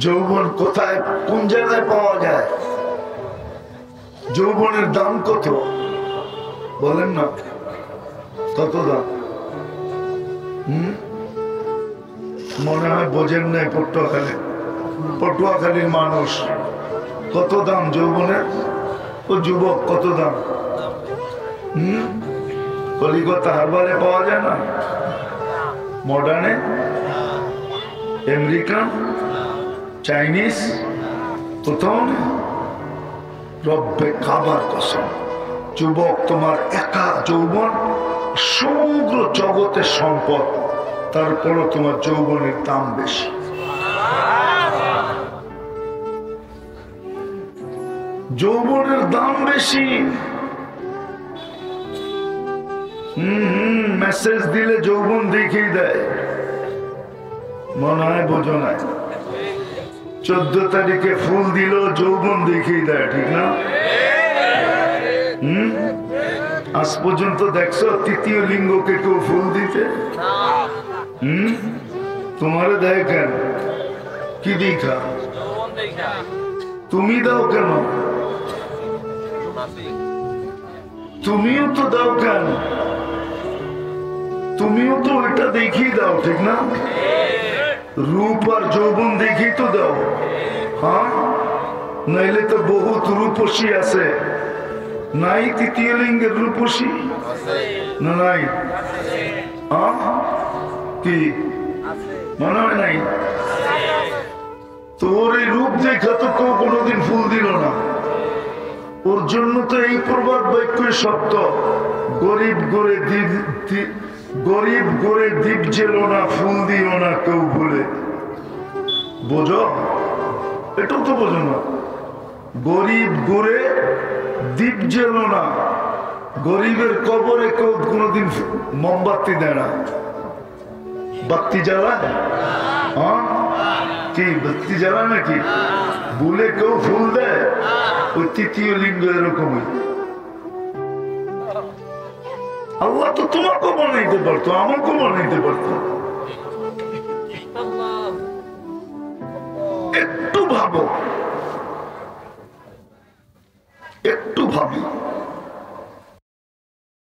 যৌবন কোথায়, কোন জায়গায় পাওয়া যায়? যৌবনের দাম কত বলেন না? কত দাম? মনে হয় বোঝেন নাই। পটুয়াখালীর মানুষ, কত দাম যৌবনের? ও যুবক, কত দাম? কলিকাতা হারবারে পাওয়া যায় না? মডার্নে, আমেরিকান, চাইনিজ, কোথাও নেই। রব্বে কাবার কসম, যুবক তোমার একা যৌবন সমগ্র জগতের সম্পদ, তারপরও তোমার যৌবনের দাম বেশি। যৌবনের দাম বেশি। মেসেজ দিলে যৌবন দেখিয়ে দেয়, মনে হয় বোঝো না। 14 তারিখে ফুল দিল, যৌবন দেখিয়ে দেয়, ঠিক না? আজ পর্যন্ত দেখছো তৃতীয় লিঙ্গকে কেউ ফুল দিতে? তোমারে দেয় কেন? কি দেখা? তুমি দাও কেন? তুমিও তো দাও কেন? তুমিও তো ওইটা দেখিয়ে দাও, ঠিক না? রূপ আর যৌবন দেখি তো দাও। হ্যাঁ, নাইলে তো বহুত রূপসী আছে। নাই তৃতীয় লিঙ্গের রূপসী? না নাই? কি মনে হয় নাই? তোর এই রূপ দেখা তো কেউ কোনোদিন ফুল দিল না। ওর জন্য তো এই প্রবাদ বাক্যই সত্য, গরিব গড়ে দ্বীপ জেলো না, ফুল দিও না কেউ ভুলে। বোঝো? এটাও তো বোঝো না। গরিব গড়ে দ্বীপ জেলো না, গরিবের কবরে কেউ কোনোদিন মোমবাতি দেয় না। বাতি জ্বালায়? হ্যাঁ, কি বাতি জ্বালায় নাকি? ভুলে কেউ ফুল দেয়? ওই তৃতীয় লিঙ্গ এরকমই। আল্লাহ তো তোমাকেও বানাইতে পারতো, আমাকেও বানাইতে পারতো। একটু ভাবো।